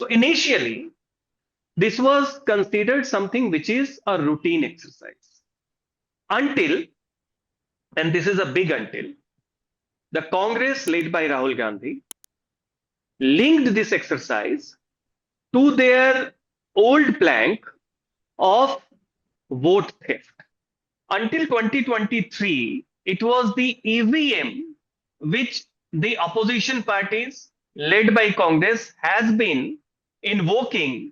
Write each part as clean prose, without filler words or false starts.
initially, this was considered something which is a routine exercise until, and this is a big until, the Congress led by Rahul Gandhi linked this exercise to their old plank of vote theft. Until 2023, it was the EVM which the opposition parties led by Congress has been invoking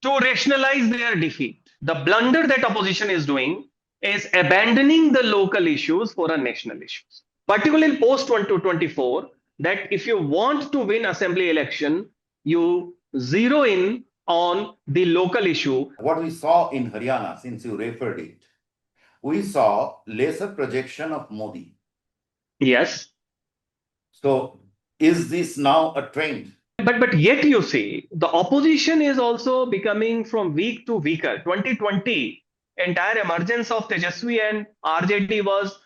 to rationalize their defeat. The blunder that opposition is doing is abandoning the local issues for a national issues, particularly post 2024, that if you want to win assembly election, you zero in on the local issue. What we saw in Haryana, since you referred it, we saw lesser projection of Modi. Yes. So is this now a trend? But yet you see, the opposition is also becoming from weak to weaker. 2020, entire emergence of Tejaswi and RJD was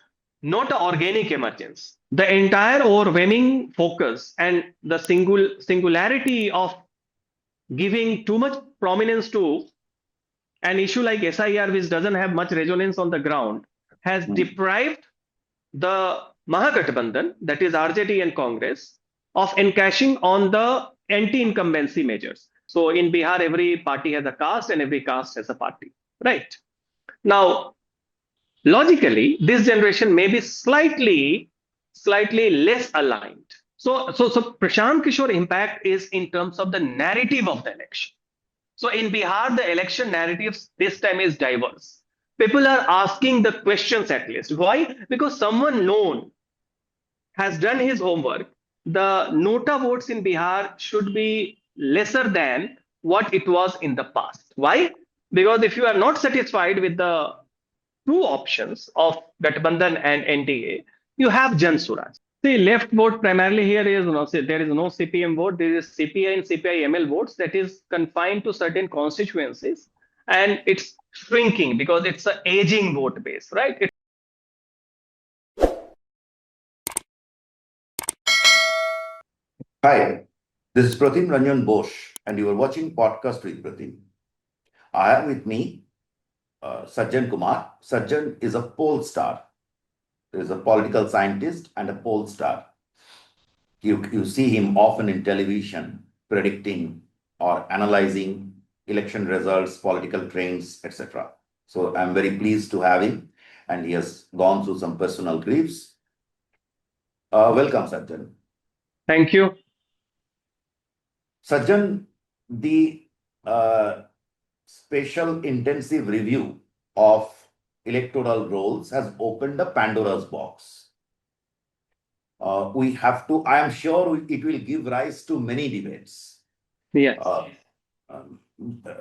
not an organic emergence. The entire overwhelming focus and the singularity of giving too much prominence to an issue like SIR, which doesn't have much resonance on the ground, has deprived the Mahagathbandhan, that is RJD and Congress, of encashing on the anti-incumbency measures. So in Bihar, every party has a caste and every caste has a party, right? Now, logically, this generation may be slightly less aligned. So Prashant Kishor impact is in terms of the narrative of the election. So in Bihar, the election narrative this time is diverse. People are asking the questions at least. Why? Because someone known has done his homework. The nota votes in Bihar should be lesser than what it was in the past. Why? Because if you are not satisfied with the two options of Gathbandhan and NDA, you have Jan Suraj. See, left vote primarily here is there is no CPM vote. There is CPI and CPI-ML votes that is confined to certain constituencies, and it's shrinking because it's an aging vote base, right? Hi, this is Pratim Ranjan Bose, and you are watching Podcast with Pratim. I have with me Sajjan Kumar. Sajjan is a poll star. He is a political scientist and a poll star. You see him often in television predicting or analyzing election results, political trends, etc. So I'm very pleased to have him, and he has gone through some personal griefs. Welcome, Sajjan. Thank you. Sajjan, the special intensive review of electoral rolls has opened a Pandora's box. We have to, I am sure it will give rise to many debates. Yes.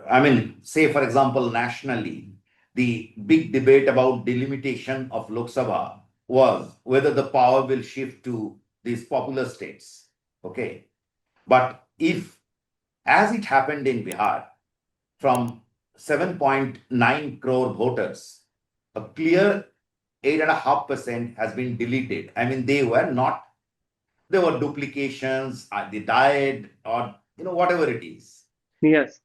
I mean, say, for example, nationally, the big debate about delimitation of Lok Sabha was whether the power will shift to these popular states. Okay. But if, as it happened in Bihar, from 7.9 crore voters, a clear 8.5% has been deleted. I mean, there were duplications, they died, or whatever it is. Yes.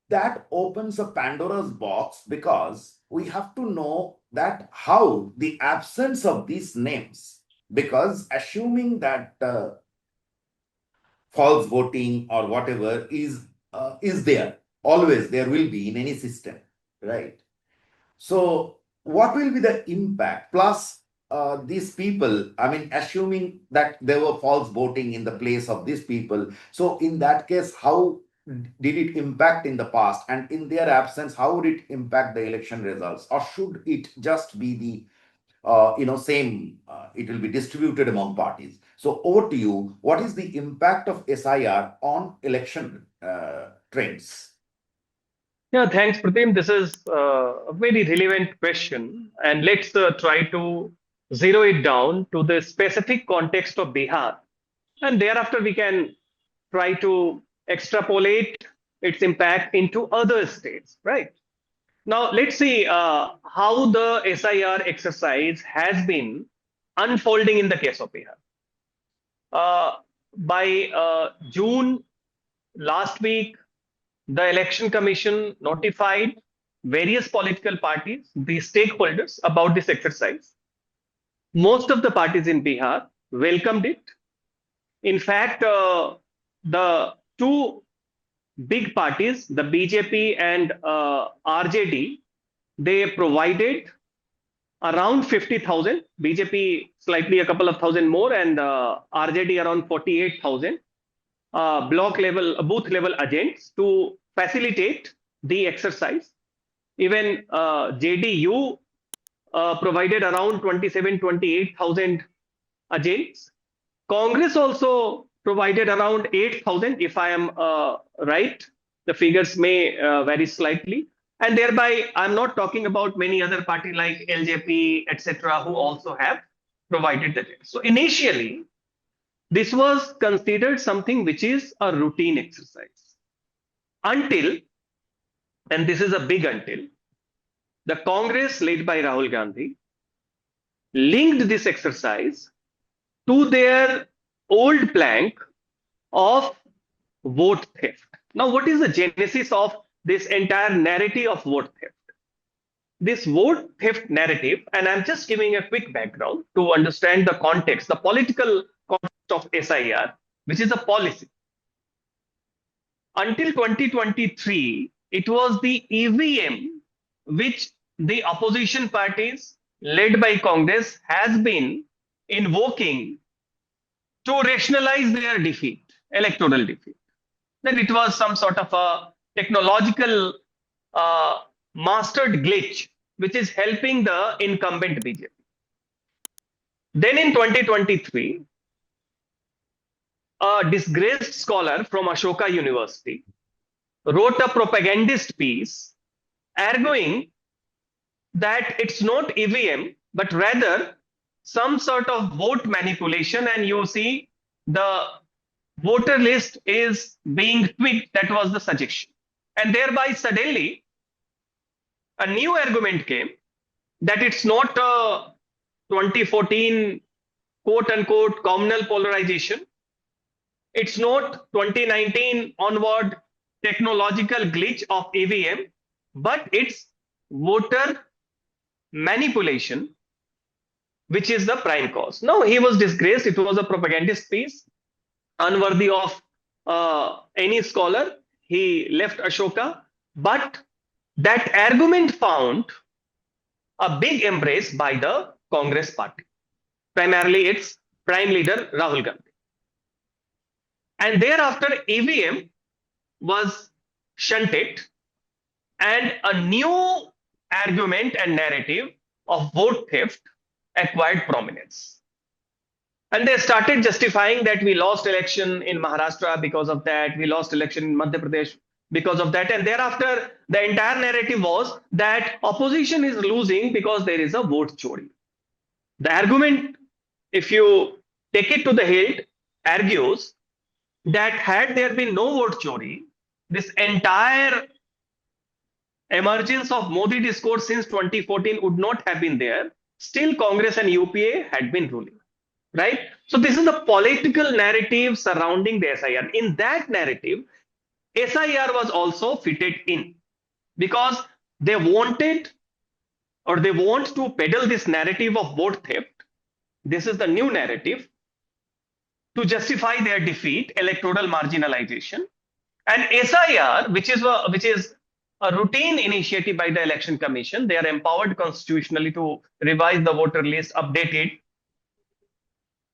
That opens a Pandora's box, because we have to know that how the absence of these names, because assuming that false voting or whatever is there, always there will be in any system, right? So what will be the impact? Plus, these people, I mean, assuming that there were false voting in the place of these people. So in that case, how did it impact in the past? And in their absence, how would it impact the election results? Or should it just be the same, it will be distributed among parties? So over to you, what is the impact of SIR on election trends? Yeah, thanks, Pratim. This is a very relevant question. And let's try to zero it down to the specific context of Bihar. And thereafter, we can try to extrapolate its impact into other states, right? Now, let's see how the SIR exercise has been unfolding in the case of Bihar. By June last week, the Election Commission notified various political parties, the stakeholders, about this exercise. Most of the parties in Bihar welcomed it. In fact, the two big parties, the BJP and RJD, they provided around 50,000, BJP slightly a couple of thousand more, and RJD around 48,000 block level, booth level agents to facilitate the exercise. Even JDU provided around 28,000 agents. Congress also provided around 8,000, if I am right. The figures may vary slightly. And thereby, I'm not talking about many other parties like LJP, etc., who also have provided the data. So initially, this was considered something which is a routine exercise. Until, and this is a big until, the Congress led by Rahul Gandhi linked this exercise to their old plank of vote theft. Now, what is the genesis of this entire narrative of vote theft? This vote theft narrative, and I'm just giving a quick background to understand the context, the political context of SIR, which is a policy. Until 2023, it was the EVM which the opposition parties led by Congress has been invoking to rationalize their defeat, electoral defeat. That it was some sort of a technological mastered glitch which is helping the incumbent BJP. Then in 2023, a disgraced scholar from Ashoka University wrote a propagandist piece arguing that it's not EVM, but rather some sort of vote manipulation, and you see the voter list is being tweaked. That was the suggestion. And thereby suddenly a new argument came that it's not a 2014 quote unquote communal polarization. It's not 2019 onward technological glitch of EVM, but it's voter manipulation, which is the prime cause. Now, he was disgraced. It was a propagandist piece, unworthy of any scholar. He left Ashoka, but that argument found a big embrace by the Congress party, primarily its prime leader, Rahul Gandhi. And thereafter, EVM was shunted, and a new argument and narrative of vote theft acquired prominence. And they started justifying that we lost election in Maharashtra because of that, we lost election in Madhya Pradesh because of that. And thereafter, the entire narrative was that opposition is losing because there is a vote chori. The argument, if you take it to the hilt, argues that had there been no vote chori, this entire emergence of Modi discourse since 2014 would not have been there. Still, Congress and UPA had been ruling, right? So this is the political narrative surrounding the SIR. In that narrative, SIR was also fitted in because they wanted, or they want to peddle this narrative of vote theft. This is the new narrative to justify their defeat, electoral marginalization. And SIR, which is a routine initiative by the Election Commission, they are empowered constitutionally to revise the voter list, update it,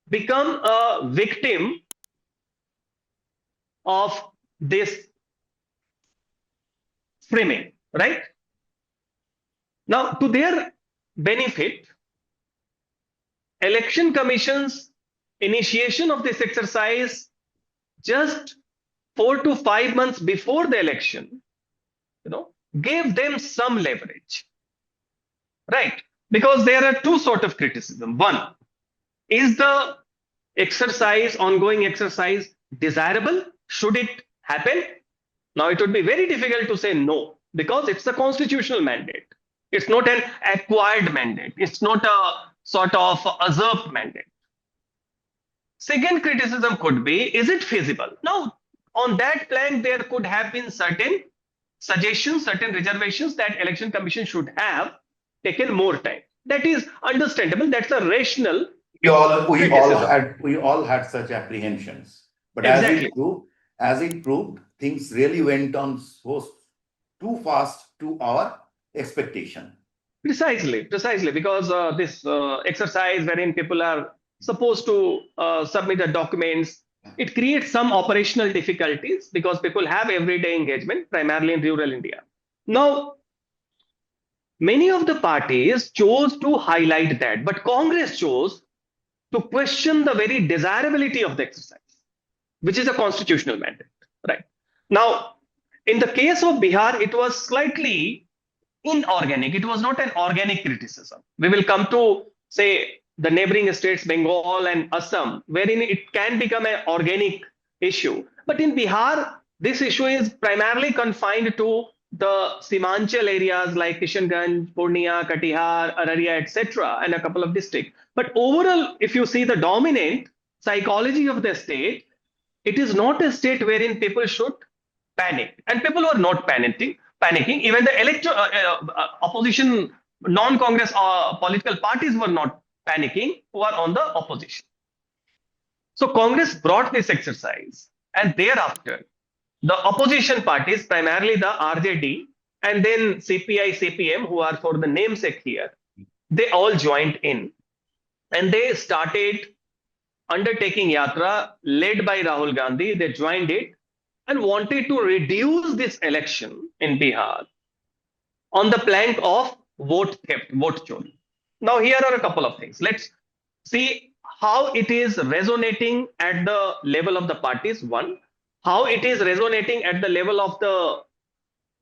become a victim of this framing, right? Now, to their benefit, Election Commission's initiation of this exercise just 4 to 5 months before the election, gave them some leverage, right? Because there are two sort of criticism. One, is the exercise, ongoing exercise, desirable? Should it happen? Now, it would be very difficult to say no, because it's a constitutional mandate. It's not an acquired mandate. It's not a sort of usurped mandate. Second criticism could be, is it feasible? Now, on that plank, there could have been certain suggestions, certain reservations that election commission should have taken more time. That is understandable. That's a rational criticism. We all had such apprehensions. But Exactly. as it proved, things really went on so too fast to our expectation. Precisely, because this exercise wherein people are supposed to submit the documents, it creates some operational difficulties because people have everyday engagement, primarily in rural India. Now, many of the parties chose to highlight that, but Congress chose to question the very desirability of the exercise, which is a constitutional mandate. Right. Now, in the case of Bihar, it was slightly inorganic. It was not an organic criticism. We will come to, say, the neighboring states, Bengal and Assam, wherein it can become an organic issue. But in Bihar, this issue is primarily confined to the Simanchal areas like Kishanganj, Purnia, Katihar, Araria, etc., and a couple of districts. But overall, if you see the dominant psychology of the state, it is not a state wherein people should panic, and people were not panicking. Even the opposition, non-Congress political parties were not panicking, who are on the opposition. So Congress brought this exercise, and thereafter, the opposition parties, primarily the RJD, and then CPI, CPM, who are for the namesake here, they all joined in, and they started undertaking yatra led by Rahul Gandhi. They joined it and wanted to reduce this election in Bihar on the plank of vote theft, vote chori. Now, here are a couple of things. Let's see how it is resonating at the level of the parties. One, how it is resonating at the level of the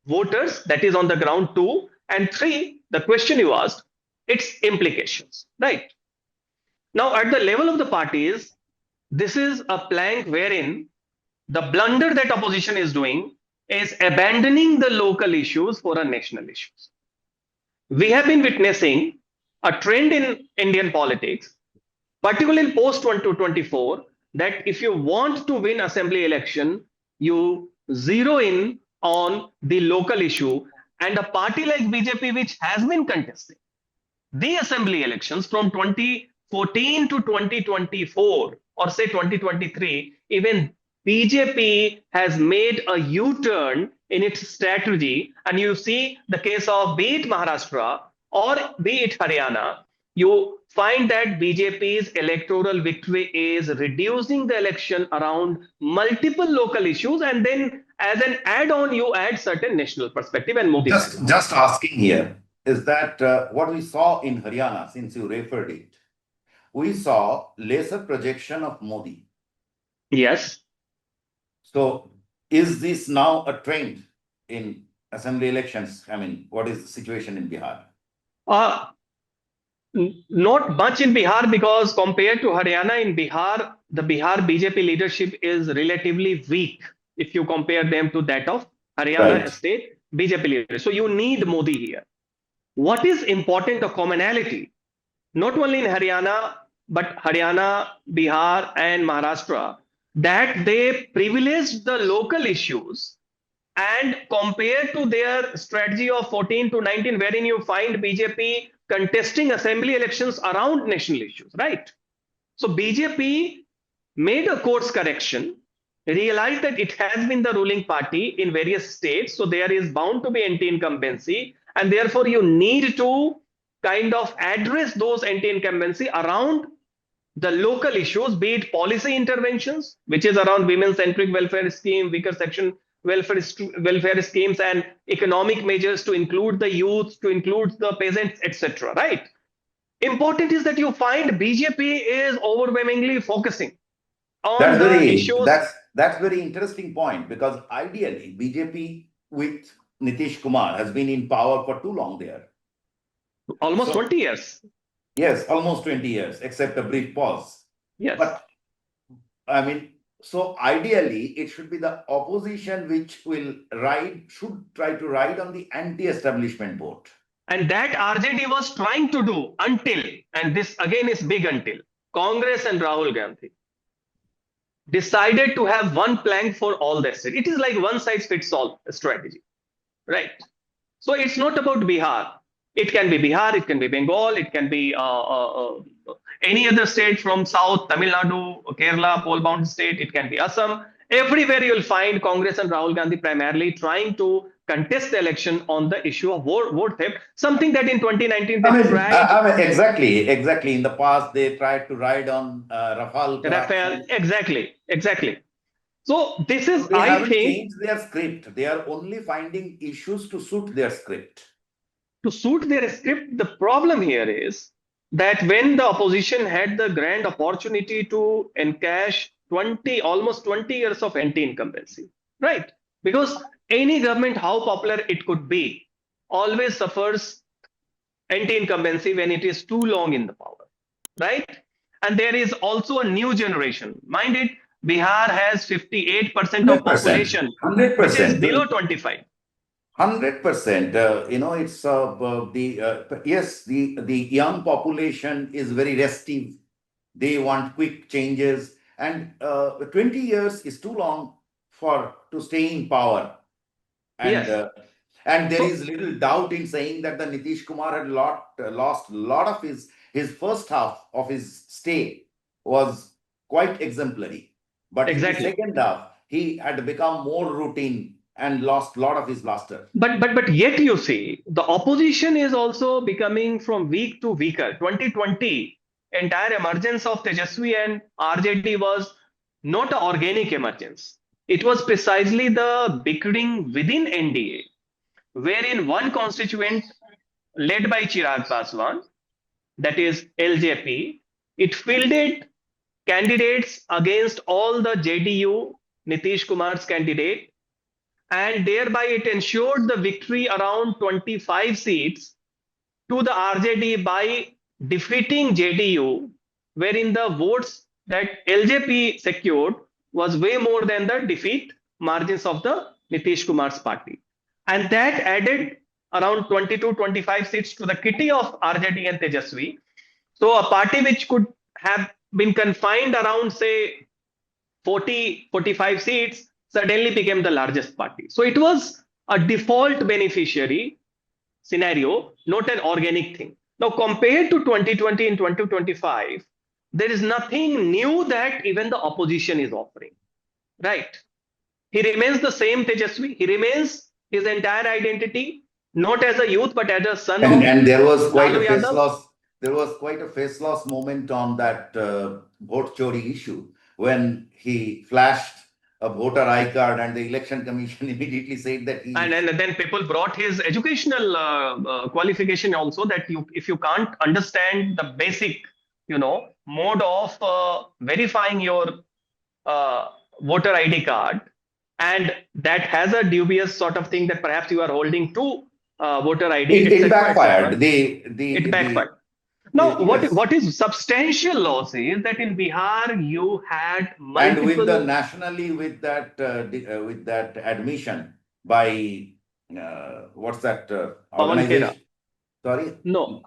voters, that is on the ground. Two, and three, the question you asked, its implications, right? Now, at the level of the parties, this is a plank wherein the blunder that opposition is doing is abandoning the local issues for a national issues. We have been witnessing a trend in Indian politics, particularly post 2024, that if you want to win assembly election, you zero in on the local issue. And a party like BJP, which has been contesting the assembly elections from 2014 to 2024, or say 2023, even BJP has made a U-turn in its strategy. And you see the case of be it Maharashtra or be it Haryana, you find that BJP's electoral victory is reducing the election around multiple local issues, and then as an add-on, you add certain national perspective and Modi. Just asking here, is that what we saw in Haryana, since you referred it, we saw lesser projection of Modi. Yes. So is this now a trend in assembly elections? I mean, what is the situation in Bihar? Not much in Bihar, because compared to Haryana, in Bihar, the Bihar BJP leadership is relatively weak if you compare them to that of Haryana state BJP leadership. So you need Modi here. What is important, a commonality, not only in Haryana, but Haryana, Bihar, and Maharashtra, that they privileged the local issues, and compared to their strategy of 14 to 19, wherein you find BJP contesting assembly elections around national issues, right? So BJP made a course correction, realized that it has been the ruling party in various states, so there is bound to be anti-incumbency, and therefore you need to kind of address those anti-incumbency around the local issues, be it policy interventions, which is around women-centric welfare scheme, weaker section welfare schemes, and economic measures to include the youth, to include the peasants, etc. Right? Important is that you find BJP is overwhelmingly focusing on the issues. That's very interesting point, because ideally BJP with Nitish Kumar has been in power for too long there. Almost 20 years. Yes, almost 20 years, except a brief pause. Yes. But I mean, so ideally, it should be the opposition which should try to ride on the anti-establishment boat. And that RJD was trying to do until, and this again is big until, Congress and Rahul Gandhi decided to have one plank for all the state. It is like one size fits all strategy, right? So it's not about Bihar. It can be Bihar, it can be Bengal, it can be any other state from South, Tamil Nadu, Kerala, poll-bound state, it can be Assam. Everywhere you'll find Congress and Rahul Gandhi primarily trying to contest the election on the issue of vote theft, something that in 2019 they tried. Exactly. In the past, they tried to ride on Rafale Rafael, corruption. exactly. So this is, They I haven't think, changed their script. They are only finding issues to suit their script. to suit their script. The problem here is that when the opposition had the grand opportunity to encash almost 20 years of anti-incumbency, right? Because any government, how popular it could be, always suffers anti-incumbency when it is too long in the power, right? And there is also a new generation. Mind it, Bihar has 58% of 100%. population, which is 100%. below 25. 100%. It's the young population is very restive. They want quick changes, and 20 years is too long to stay in power. And Yes. and there So is little doubt in saying that the Nitish Kumar had lost a lot of his first half of his stay was quite exemplary, but in the exactly. second half he had become more routine and lost a lot of his luster. But yet you see the opposition is also becoming from weak to weaker. 2020 entire emergence of Tejaswi and RJD was not an organic emergence. It was precisely the bickering within NDA, wherein one constituent led by Chirag Paswan, that is LJP, it fielded candidates against all the JDU Nitish Kumar's candidate, and thereby it ensured the victory around 25 seats to the RJD by defeating JDU, wherein the votes that LJP secured was way more than the defeat margins of the Nitish Kumar's party. And that added around 22-25 seats to the kitty of RJD and Tejaswi. So a party which could have been confined around, say, 40-45 seats suddenly became the largest party. So it was a default beneficiary scenario, not an organic thing. Now, compared to 2020 and 2025, there is nothing new that even the opposition is offering, right? He remains the same Tejaswi. He remains his entire identity, not as a youth, but as a son of And there was quite Lalu a face Yadav. loss. There was quite a face loss moment on that vote chori issue when he flashed a voter I card, and the election commission immediately said that he. And then people brought his educational qualification also, that if you can't understand the basic, mode of verifying your voter ID card, and that has a dubious sort of thing that perhaps you are holding two voter ID, It backfired. It backfired. Now, Yes. what is substantial loss is that in Bihar you had multiple. And with the nationally with that admission by what's that organization? Sorry, No,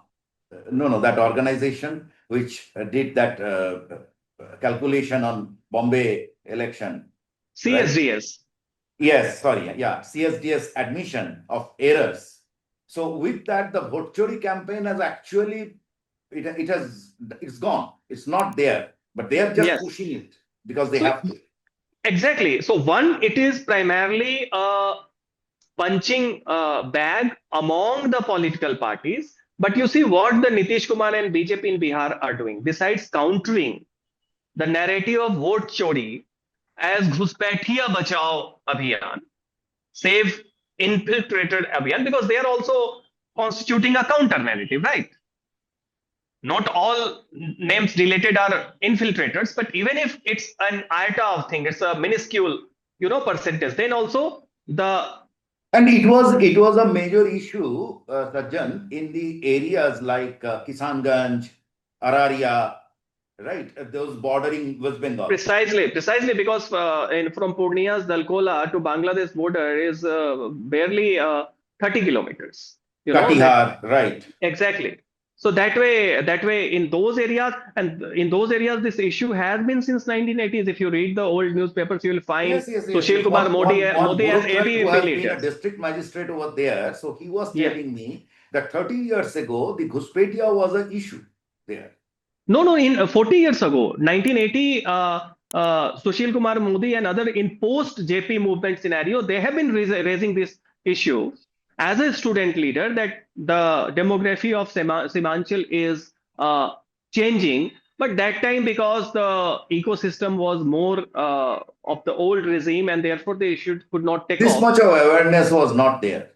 that organization which did that calculation on Bombay election. CSDS. Right? Yes, sorry, yeah, CSDS admission of errors. So with that, the vote chori campaign has actually it's gone. It's not there, but they are just pushing it because they have to. Exactly. So one, it is primarily a punching bag among the political parties. But you see what the Nitish Kumar and BJP in Bihar are doing, besides countering the narrative of vote chori as Ghuspaitia Bachao Abhiyan, save infiltrated Abhiyan, because they are also constituting a counter narrative, right? Not all names related are infiltrators, but even if it's an iota of thing, it's a minuscule, percentage, then also and it was a major issue, Sajjan, in the areas like Kisanganj, Araria, right? Those bordering West Bengal. Precisely, because from Purnia's Dalkola to Bangladesh border is barely 30 kilometers. Katihar, right? Exactly. So that way, in those areas, this issue has been since 1980s. If you read the old newspapers, you will find Yes, yes, yes, Sushil yes. Kumar One Modi as bureaucrat who ABVP has been a leaders. district magistrate over there, so he was Yeah. telling me that 30 years ago, the Ghuspetia was an issue there. No. In 40 years ago, 1980, Sushil Kumar Modi and other in post JP movement scenario, they have been raising this issue as a student leader that the demography of Simanchal is changing. But that time, because the ecosystem was more of the old regime, and therefore the issue could not take This off. much of awareness was not there.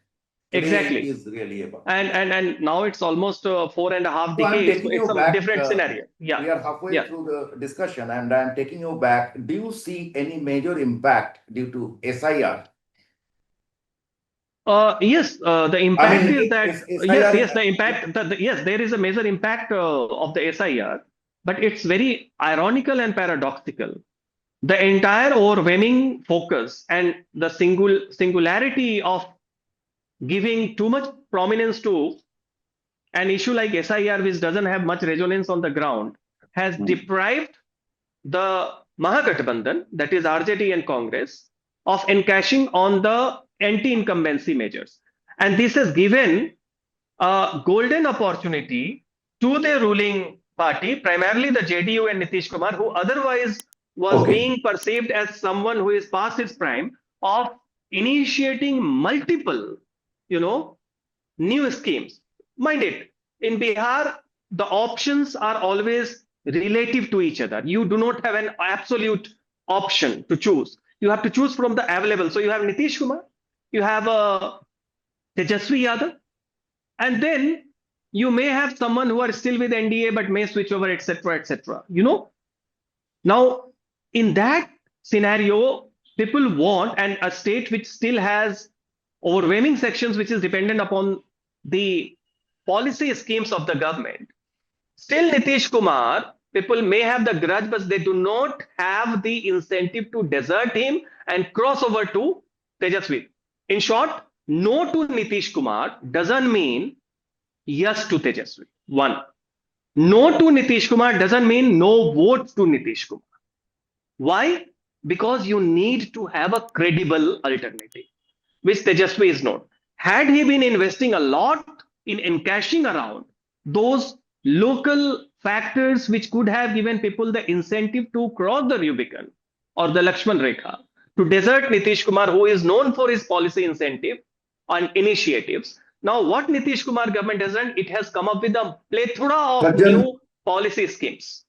Today it Exactly. is really about. And now it's almost 4.5 So I'm decades. So taking it's you a back. different scenario. Yeah. We are halfway Yeah. through the discussion, and I'm taking you back. Do you see any major impact due to SIR? Yes, the I impact mean, is that yes, SIR. yes, the impact. Yes, there is a major impact of the SIR, but it's very ironical and paradoxical. The entire overwhelming focus and the singularity of giving too much prominence to an issue like SIR, which doesn't have much resonance on the ground, has deprived the Mahagathbandhan, that is RJD and Congress, of encashing on the anti-incumbency measures. And this has given a golden opportunity to the ruling party, primarily the JDU and Nitish Kumar, who otherwise was Okay. being perceived as someone who is past its prime, of initiating multiple, new schemes. Mind it, in Bihar, the options are always relative to each other. You do not have an absolute option to choose. You have to choose from the available. So you have Nitish Kumar, you have Tejasvi Yadav, and then you may have someone who are still with NDA but may switch over, etc., etc. Now, in that scenario, people want, and a state which still has overwhelming sections which is dependent upon the policy schemes of the government. Still, Nitish Kumar, people may have the grudge, but they do not have the incentive to desert him and cross over to Tejasvi. In short, no to Nitish Kumar doesn't mean yes to Tejasvi. One. No to Nitish Kumar doesn't mean no vote to Nitish Kumar. Why? Because you need to have a credible alternative, which Tejasvi is not. Had he been investing a lot in encashing around those local factors which could have given people the incentive to cross the Rubicon or the Lakshman Rekha, to desert Nitish Kumar, who is known for his policy incentive and initiatives. Now, what Nitish Kumar government has done, it has come up with a plethora of Sajjan, new policy schemes.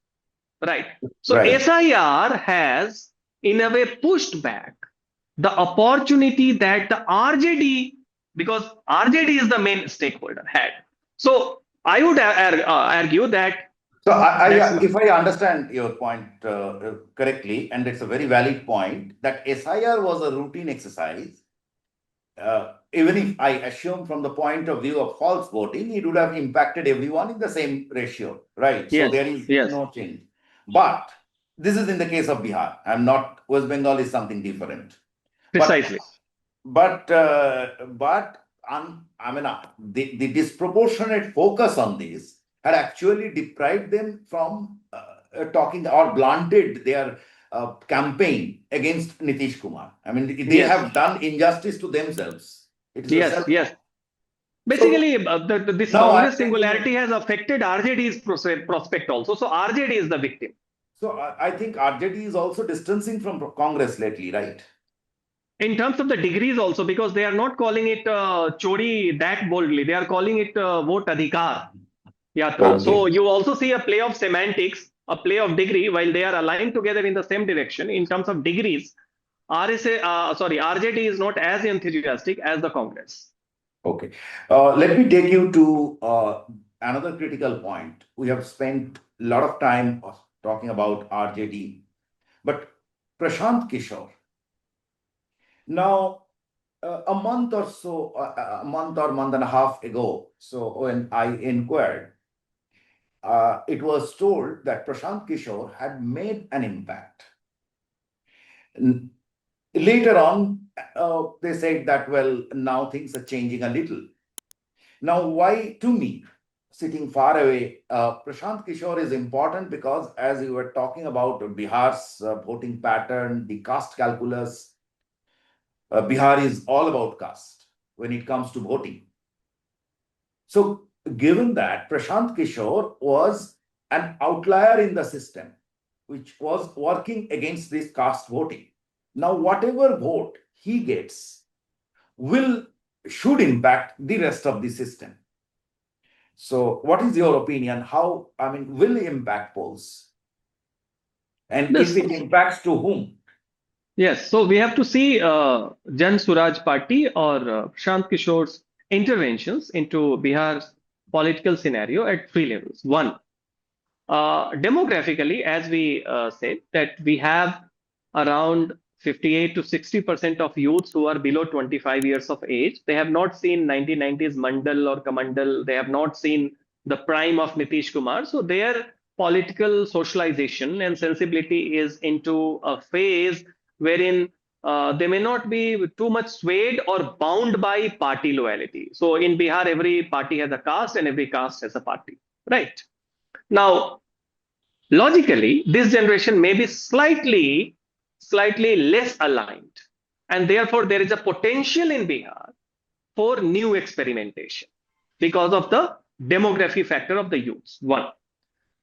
Right. So right. SIR has, in a way, pushed back the opportunity that the RJD, because RJD is the main stakeholder, had. So I would argue that So, that's if I understand your point correctly, and it's a very valid point, that SIR was a routine exercise. Even if I assume from the point of view of false voting, it would have impacted everyone in the same ratio, right? So yes, there is yes, no change. But this is in the case of Bihar. I'm not, West Bengal is something different. But precisely. I mean, the disproportionate focus on this had actually deprived them from talking or blunted their campaign against Nitish Kumar. I mean, they Yes, have done injustice to themselves. It is a yes, self. yes. So Basically, this now I'm Congress taking you. singularity has affected RJD's prospect also. So RJD is the victim. So I think RJD is also distancing from Congress lately, right? In terms of the degrees also, because they are not calling it Chori that boldly. They are calling it vote adhikar yatra. So Okay. you also see a play of semantics, a play of degree, while they are aligned together in the same direction. In terms of degrees, RJD is not as enthusiastic as the Congress. Okay. Let me take you to another critical point. We have spent a lot of time talking about RJD, but Prashant Kishor. Now, a month or so, a month or month and a half ago, so when I inquired, it was told that Prashant Kishor had made an impact. Later on, they said that, well, now things are changing a little. Now, why to me? sitting far away, Prashant Kishor is important because, as you were talking about Bihar's voting pattern, the caste calculus, Bihar is all about caste when it comes to voting. So, given that Prashant Kishor was an outlier in the system, which was working against this caste voting. Now, whatever vote he gets will should impact the rest of the system. So, what is your opinion? How, I mean, will impact polls? And if This, it impacts to whom? yes, so we have to see Jan Suraj Party or Prashant Kishor's interventions into Bihar's political scenario at three levels. One, demographically, as we said, that we have around 58 to 60% of youths who are below 25 years of age. They have not seen 1990s Mandal or Kamandal. They have not seen the prime of Nitish Kumar. So their political socialization and sensibility is into a phase wherein they may not be too much swayed or bound by party loyalty. So in Bihar, every party has a caste and every caste has a party, right? Now, logically, this generation may be slightly less aligned, and therefore there is a potential in Bihar for new experimentation because of the demography factor of the youths. One.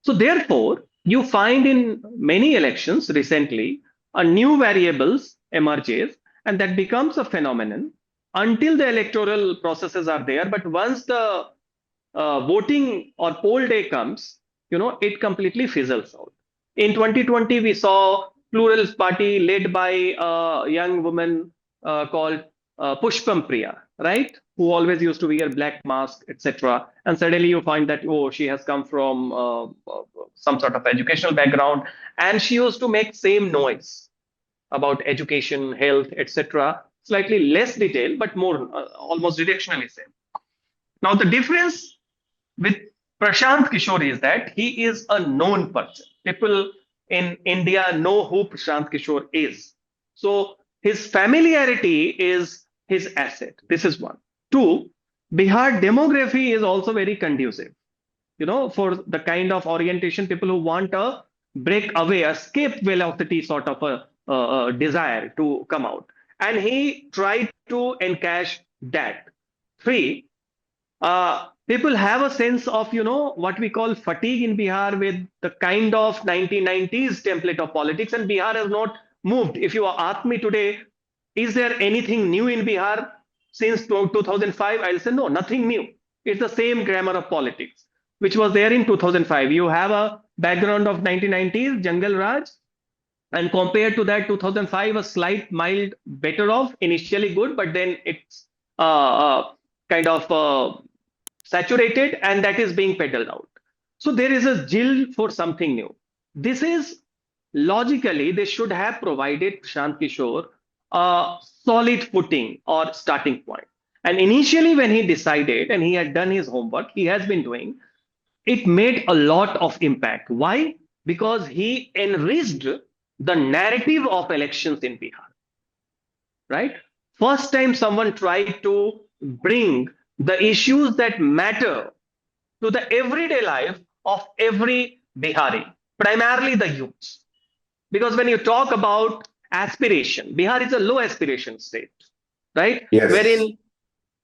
So therefore, you find in many elections recently a new variables emerges, and that becomes a phenomenon until the electoral processes are there. But once the voting or poll day comes, it completely fizzles out. In 2020, we saw Pluralist Party led by a young woman called Pushpam Priya, right? Who always used to wear black mask, etc. And suddenly you find that, oh, she has come from some sort of educational background, and she used to make same noise about education, health, etc. Slightly less detail, but more almost directionally same. Now the difference with Prashant Kishor is that he is a known person. People in India know who Prashant Kishor is. So his familiarity is his asset. This is one. Two, Bihar demography is also very conducive, for the kind of orientation people who want a breakaway, escape velocity sort of a desire to come out. And he tried to encash that. Three, people have a sense of, what we call fatigue in Bihar with the kind of 1990s template of politics, and Bihar has not moved. If you ask me today, is there anything new in Bihar since 2005? I'll say no, nothing new. It's the same grammar of politics, which was there in 2005. You have a background of 1990s, Jungle Raj, and compared to that, 2005, a slight mild better off, initially good, but then it's kind of saturated, and that is being peddled out. So there is a jill for something new. This is logically, they should have provided Prashant Kishor a solid footing or starting point. And initially, when he decided and he had done his homework, he has been doing, it made a lot of impact. Why? Because he enriched the narrative of elections in Bihar, right? First time someone tried to bring the issues that matter to the everyday life of every Bihari, primarily the youths. Because when you talk about aspiration, Bihar is a low aspiration state, right? Yes. Wherein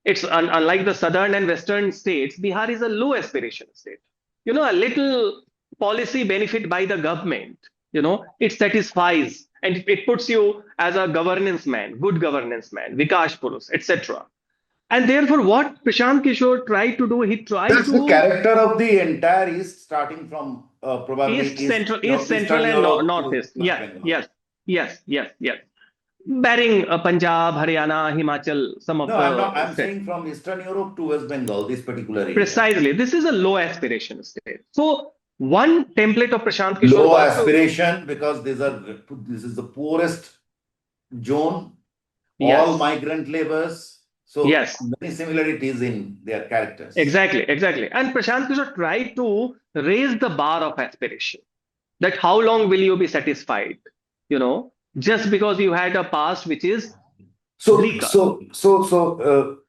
it's unlike the southern and western states, Bihar is a low aspiration state. A little policy benefit by the government, it satisfies and it puts you as a governance man, good governance man, Vikash Purus, etc. And therefore, what Prashant Kishor tried to do, he tried That's the to character of the entire East, starting from probably East Central, Eastern and Europe to Northeast. West Yes, Bengal. yes. Barring Punjab, Haryana, Himachal, some of No, I'm not. the I'm states. saying from Eastern Europe to West Bengal, this particular area. Precisely. This is a low aspiration state. So one template of Prashant Kishor Low was to, aspiration because this is the poorest zone, all yes, migrant laborers. So yes, many similarities in their characters. exactly. And Prashant Kishor tried to raise the bar of aspiration. That how long will you be satisfied? Just because you had a past which is So bleaker.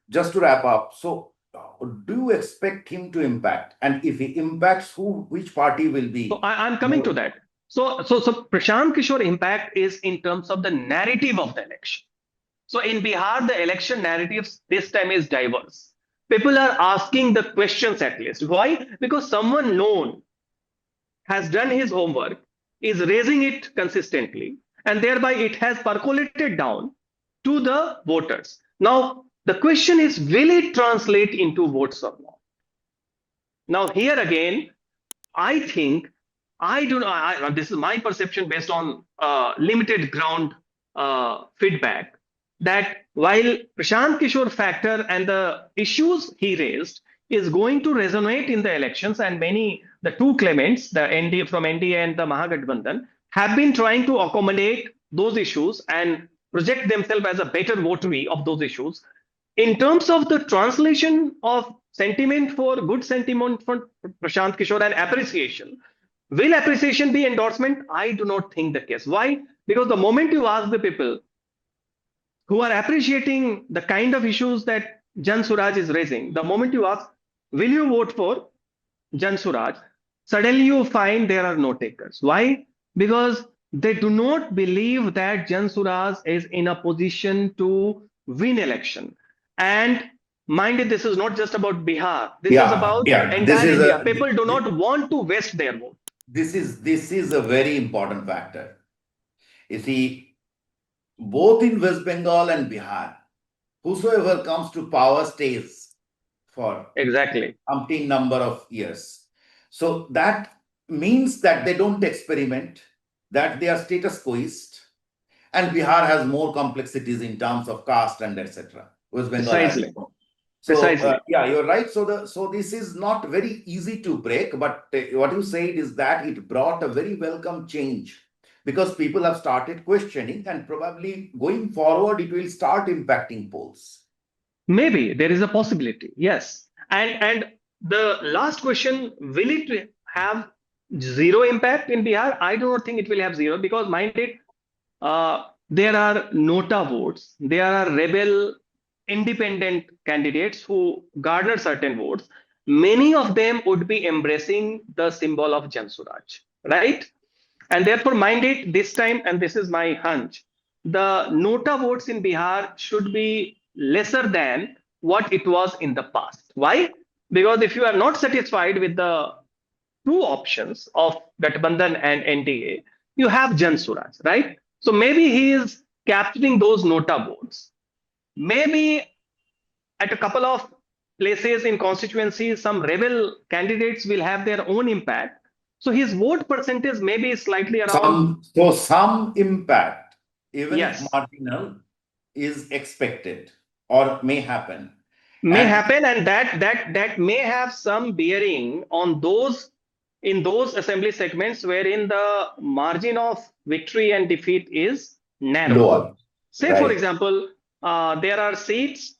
just to wrap up. So how do you expect him to impact? And if he impacts, which party will So be I'm coming to more? that. So Prashant Kishor impact is in terms of the narrative of the election. So in Bihar, the election narratives this time is diverse. People are asking the questions at least. Why? Because someone known has done his homework, is raising it consistently, and thereby it has percolated down to the voters. Now, the question is, will it translate into votes or not? Now, here again, I think I do not. This is my perception based on limited ground feedback. That while Prashant Kishore factor and the issues he raised is going to resonate in the elections, and the two claimants, the ND from NDA and the Mahagathbandhan, have been trying to accommodate those issues and project themselves as a better votary of those issues. In terms of the translation of good sentiment for Prashant Kishore and appreciation, will appreciation be endorsement? I do not think the case. Why? Because the moment you ask the people who are appreciating the kind of issues that Jan Suraj is raising, the moment you ask, will you vote for Jan Suraj? Suddenly you find there are no takers. Why? Because they do not believe that Jan Suraj is in a position to win election. And mind it, this is not just about Bihar. This is Yeah, about yeah. This entire is India. a People do not want to waste their vote. this is a very important factor. You see, both in West Bengal and Bihar, whosoever comes to power stays for Exactly. umpteen number of years. So that means that they don't experiment, that they are status quoist, and Bihar has more complexities in terms of caste and etc. West Bengal has. Precisely. So Precisely. yeah, you're right. So this is not very easy to break, but what you said is that it brought a very welcome change because people have started questioning, and probably going forward it will start impacting polls. Maybe there is a possibility. Yes. And the last question, will it have zero impact in Bihar? I do not think it will have zero because mind it, there are nota votes, there are rebel independent candidates who garner certain votes. Many of them would be embracing the symbol of Jan Suraj, right? And therefore, mind it, this time, and this is my hunch, the nota votes in Bihar should be lesser than what it was in the past. Why? Because if you are not satisfied with the two options of Gathbandhan and NDA, you have Jan Suraj, right? So maybe he is capturing those nota votes. Maybe at a couple of places in constituencies, some rebel candidates will have their own impact. So his vote percentage may be slightly around. Some impact, even if Yes, marginal, is expected or may happen. may And happen, and that may have some bearing on those in those assembly segments wherein the margin of victory and defeat is narrow. lower, Say, for right? example, there are seats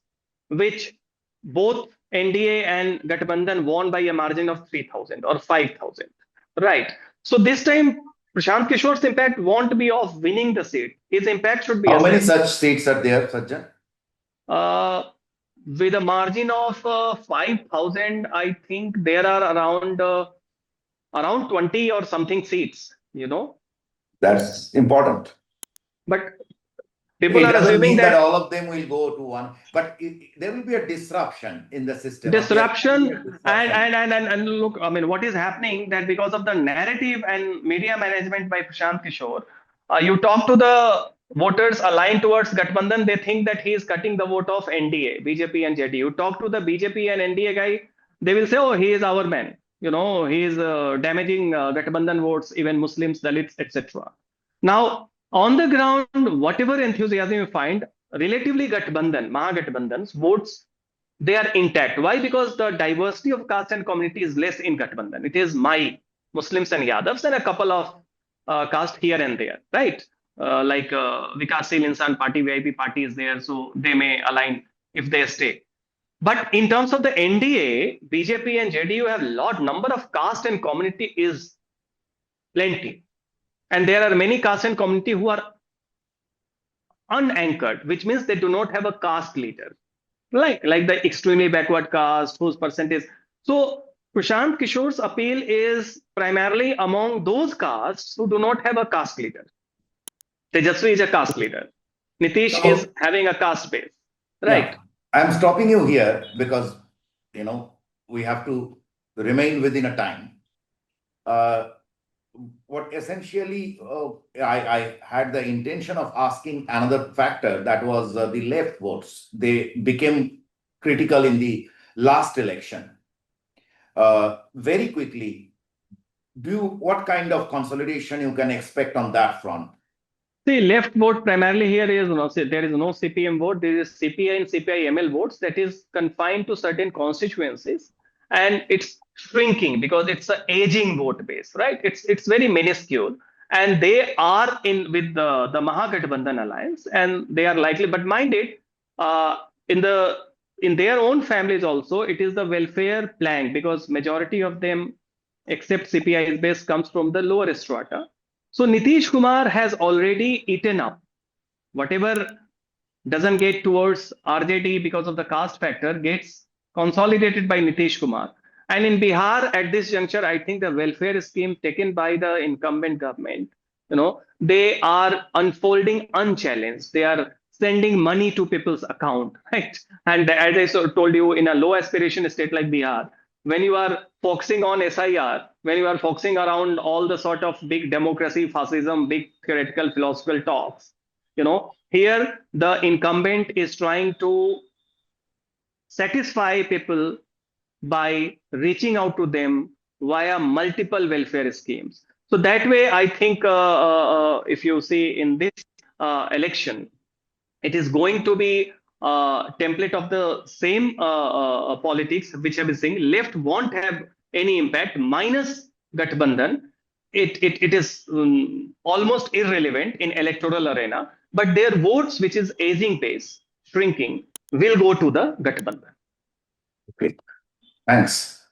which both NDA and Gathbandhan won by a margin of 3,000 or 5,000, right? So this time, Prashant Kishor's impact won't be of winning the seat. His impact should be How many assessed. such seats are there, Sajjan? Uh, with a margin of 5,000, I think there are around 20 or something seats. That's important. But people It are doesn't assuming mean that that all of them will go to one, but there will be a disruption in the system, or there can be a disruption and disruption. look, I mean, what is happening that because of the narrative and media management by Prashant Kishore, you talk to the voters aligned towards Gathbandhan, they think that he is cutting the vote of NDA, BJP and JD. You talk to the BJP and NDA guy, they will say, oh, he is our man. He is damaging Gathbandhan votes, even Muslims, Dalits, etc. Now, on the ground, whatever enthusiasm you find, relatively Mahagathbandhan's votes, they are intact. Why? Because the diversity of caste and community is less in Gathbandhan. It is my Muslims and Yadavs and a couple of caste here and there, right? Like Vikasil Insan Party, VIP Party is there, so they may align if they stay. But in terms of the NDA, BJP and JDU have lot number of caste and community is plenty, and there are many caste and community who are unanchored, which means they do not have a caste leader, like the extremely backward caste, whose percentage. So Prashant Kishor's appeal is primarily among those castes who do not have a caste leader. Tejasvi is a caste leader. Nitish is So, having a caste base, yeah, right? I'm stopping you here because, you know, we have to remain within a time. Uh, what essentially I had the intention of asking another factor, that was the left votes. They became critical in the last election. Very quickly, what kind of consolidation you can expect on that front? See, left vote primarily here is no, there is no CPM vote. There is CPI and CPI ML votes that is confined to certain constituencies, and it's shrinking because it's an aging vote base, right? It's very minuscule, and they are in with the Mahagathbandhan alliance, and they are likely. But mind it, uh, in the in their own families also, it is the welfare plank because majority of them, except CPI base, comes from the lower strata. So Nitish Kumar has already eaten up whatever doesn't get towards RJD because of the caste factor gets consolidated by Nitish Kumar. And in Bihar, at this juncture, I think the welfare scheme taken by the incumbent government, they are unfolding unchallenged. They are sending money to people's account, right? And as I told you, in a low aspiration state like Bihar, when you are focusing on SIR, when you are focusing around all the sort of big democracy, fascism, big theoretical philosophical talks, here the incumbent is trying to satisfy people by reaching out to them via multiple welfare schemes. So that way, I think if you see in this election, it is going to be a template of the same politics which have been saying left won't have any impact minus Gathbandhan. It is almost irrelevant in electoral arena, but their votes, which is aging pace, shrinking, will go to the Gathbandhan. Okay, thanks.